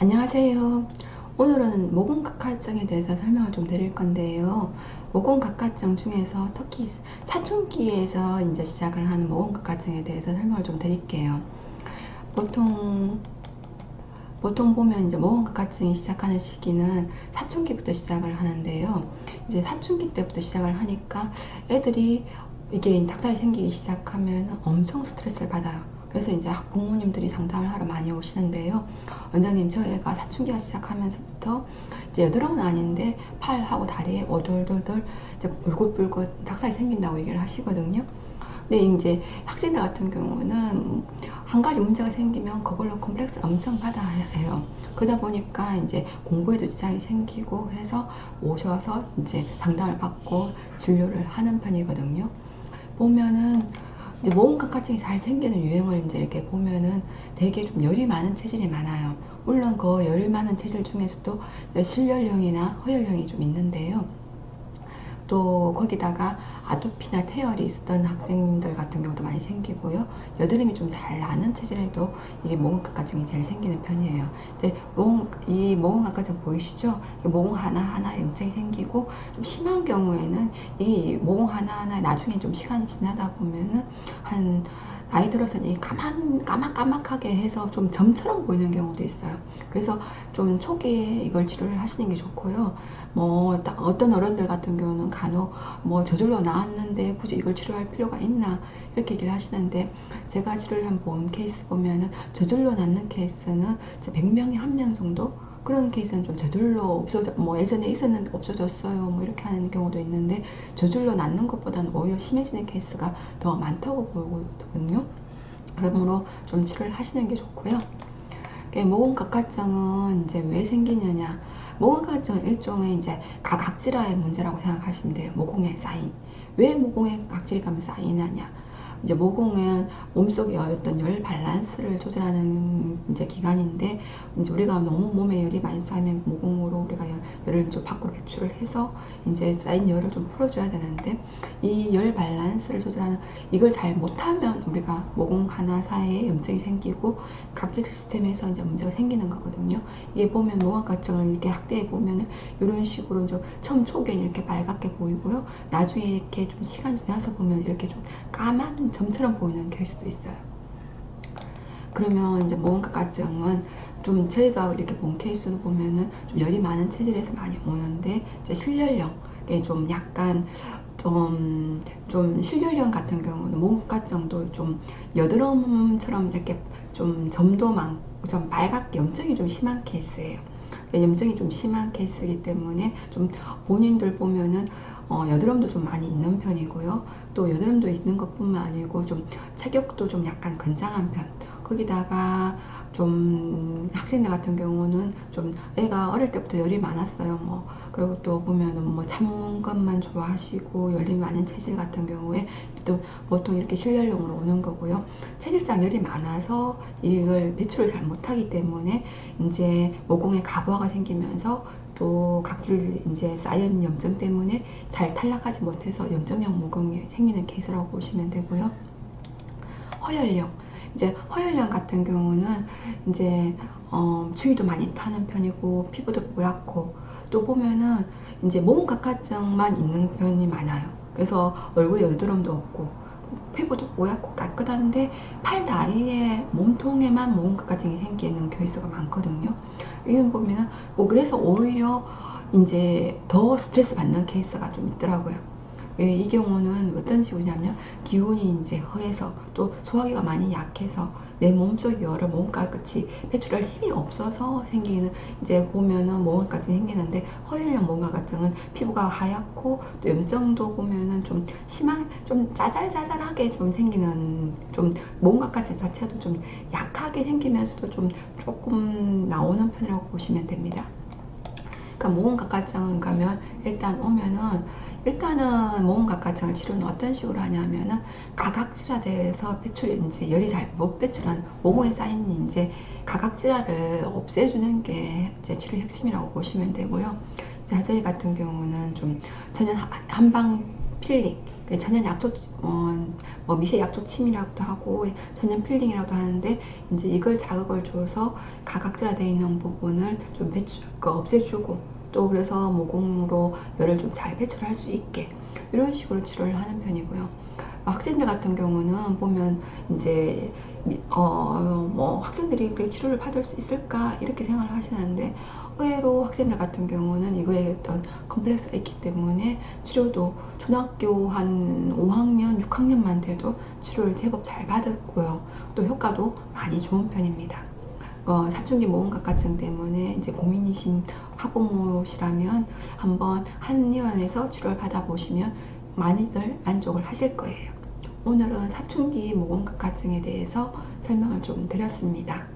안녕하세요. 오늘은 모공각화증에 대해서 설명을 좀 드릴 건데요. 모공각화증 중에서 특히 사춘기에서 이제 시작을 하는 모공각화증에 대해서 설명을 좀 드릴게요. 보통 보면 이제 모공각화증이 시작하는 시기는 사춘기부터 시작을 하는데요. 이제 사춘기 때부터 시작을 하니까 애들이 이게 닭살이 생기기 시작하면 엄청 스트레스를 받아요. 그래서 이제 부모님들이 상담을 하러 많이 오시는데요. 원장님, 저 애가 사춘기가 시작하면서부터 이제 여드름은 아닌데 팔하고 다리에 오돌돌돌 이제 불긋불긋 닭살이 생긴다고 얘기를 하시거든요. 근데 이제 학생들 같은 경우는 한 가지 문제가 생기면 그걸로 컴플렉스를 엄청 받아야 해요. 그러다 보니까 이제 공부에도 지장이 생기고 해서 오셔서 이제 상담을 받고 진료를 하는 편이거든요. 보면은 이제 모공각화증이 잘 생기는 유형을 이제 이렇게 보면은 되게 좀 열이 많은 체질이 많아요. 물론 그 열이 많은 체질 중에서도 실열형이나 허열형이 좀 있는데요. 또 거기다가 아토피나 태열이 있었던 학생들 같은 경우도 많이 생기고요. 여드름이 좀 잘 나는 체질에도 이게 모공각화증이 제일 생기는 편이에요. 이제 이 모공각화증 보이시죠? 모공 하나하나에 염증이 생기고 좀 심한 경우에는 이 모공 하나하나에 나중에 좀 시간이 지나다 보면은 한 나이 들어서는 이 까맣게 해서 좀 점처럼 보이는 경우도 있어요. 그래서 좀 초기에 이걸 치료를 하시는 게 좋고요. 뭐 어떤 어른들 같은 경우는 간혹 뭐 저절로 나았는데 굳이 이걸 치료할 필요가 있나 이렇게 얘기를 하시는데, 제가 치료를 한 본 케이스 보면은 저절로 낫는 케이스는 100명에 1명 정도, 그런 케이스는 좀 저절로 없어져, 뭐 예전에 있었는데 없어졌어요, 뭐 이렇게 하는 경우도 있는데, 저절로 낫는 것보다는 오히려 심해지는 케이스가 더 많다고 보거든요. 그러므로 좀 치료를 하시는 게 좋고요. 모공각화증은 이제 왜 생기느냐? 모공각화증은 일종의 이제 각질화의 문제라고 생각하시면 돼요. 모공에 쌓인. 왜 모공에 각질이 가면 쌓이느냐? 이제 모공은 몸속의 어떤 열 밸런스를 조절하는 이제 기관인데, 이제 우리가 너무 몸에 열이 많이 쌓이면 모공으로 우리가 열을 좀 밖으로 배출을 해서 이제 쌓인 열을 좀 풀어줘야 되는데, 이 열 밸런스를 조절하는 이걸 잘 못하면 우리가 모공 하나 사이에 염증이 생기고 각질 시스템에서 이제 문제가 생기는 거거든요. 이게 보면 모공각증을 이렇게 확대해 보면은 이런 식으로 좀 처음 초기에는 이렇게 빨갛게 보이고요. 나중에 이렇게 좀 시간이 지나서 보면 이렇게 좀 까만 점처럼 보이는 케이스도 있어요. 그러면 이제 모공각증은 좀 저희가 이렇게 본 케이스로 보면은 좀 열이 많은 체질에서 많이 오는데, 이제 실열형, 좀 약간 좀 실열형 같은 경우는 모공각증도 좀 여드름처럼 이렇게 좀 점도 많고 좀 빨갛게 염증이 좀 심한 케이스예요. 염증이 좀 심한 케이스이기 때문에 좀 본인들 보면은 여드름도 좀 많이 있는 편이고요. 또 여드름도 있는 것뿐만 아니고 좀 체격도 좀 약간 건장한 편. 거기다가 좀 학생들 같은 경우는 좀 애가 어릴 때부터 열이 많았어요. 뭐 그리고 또 보면은 뭐 찬 것만 좋아하시고 열이 많은 체질 같은 경우에 또 보통 이렇게 실열형으로 오는 거고요. 체질상 열이 많아서 이걸 배출을 잘 못하기 때문에 이제 모공에 가부화가 생기면서 또 각질 이제 쌓인 염증 때문에 잘 탈락하지 못해서 염증형 모공이 생기는 케이스라고 보시면 되고요. 허열형, 이제 허열형 같은 경우는 이제 추위도 많이 타는 편이고 피부도 뽀얗고, 또 보면은 이제 모공각화증만 있는 편이 많아요. 그래서 얼굴에 여드름도 없고 피부도 뽀얗고 깨끗한데 팔 다리에 몸통에만 모공각화증이 생기는 케이스가 많거든요. 이건 보면은 뭐 그래서 오히려 이제 더 스트레스 받는 케이스가 좀 있더라고요. 이 경우는 어떤 식이냐면 기운이 이제 허해서 또 소화기가 많이 약해서 내 몸속 열을 몸가끝이 배출할 힘이 없어서 생기는, 이제 보면은 모공각증이 생기는데, 허혈형 모공각증은 피부가 하얗고 또 염증도 보면은 좀 심한, 좀 짜잘짜잘하게 좀 생기는, 좀 모공각증 자체도 좀 약하게 생기면서도 좀 조금 나오는 편이라고 보시면 됩니다. 그러니까 모공각화증 가면 일단 오면은, 일단은 모공각화증을 치료는 어떤 식으로 하냐면은 가각질화돼서 배출이 이제 열이 잘 못 배출한 모공에 쌓인 이제 가각질화를 없애주는 게 이제 치료 핵심이라고 보시면 되고요. 자저희 같은 경우는 좀 전혀 한방 필링, 천연 약초, 뭐 미세 약초 침이라고도 하고 천연 필링이라고도 하는데 이제 이걸 자극을 줘서 가각질화되어 있는 부분을 좀 없애주고 또 그래서 모공으로 열을 좀 잘 배출할 수 있게 이런 식으로 치료를 하는 편이고요. 학생들 같은 경우는 보면 이제 뭐 학생들이 그렇게 치료를 받을 수 있을까 이렇게 생각을 하시는데 의외로 학생들 같은 경우는 이거에 어떤 컴플렉스가 있기 때문에 치료도 초등학교 한 5학년, 6학년만 돼도 치료를 제법 잘 받았고요. 또 효과도 많이 좋은 편입니다. 사춘기 모공각화증 때문에 이제 고민이신 학부모시라면 한번 한의원에서 치료를 받아보시면 많이들 만족을 하실 거예요. 오늘은 사춘기 모공각화증에 대해서 설명을 좀 드렸습니다.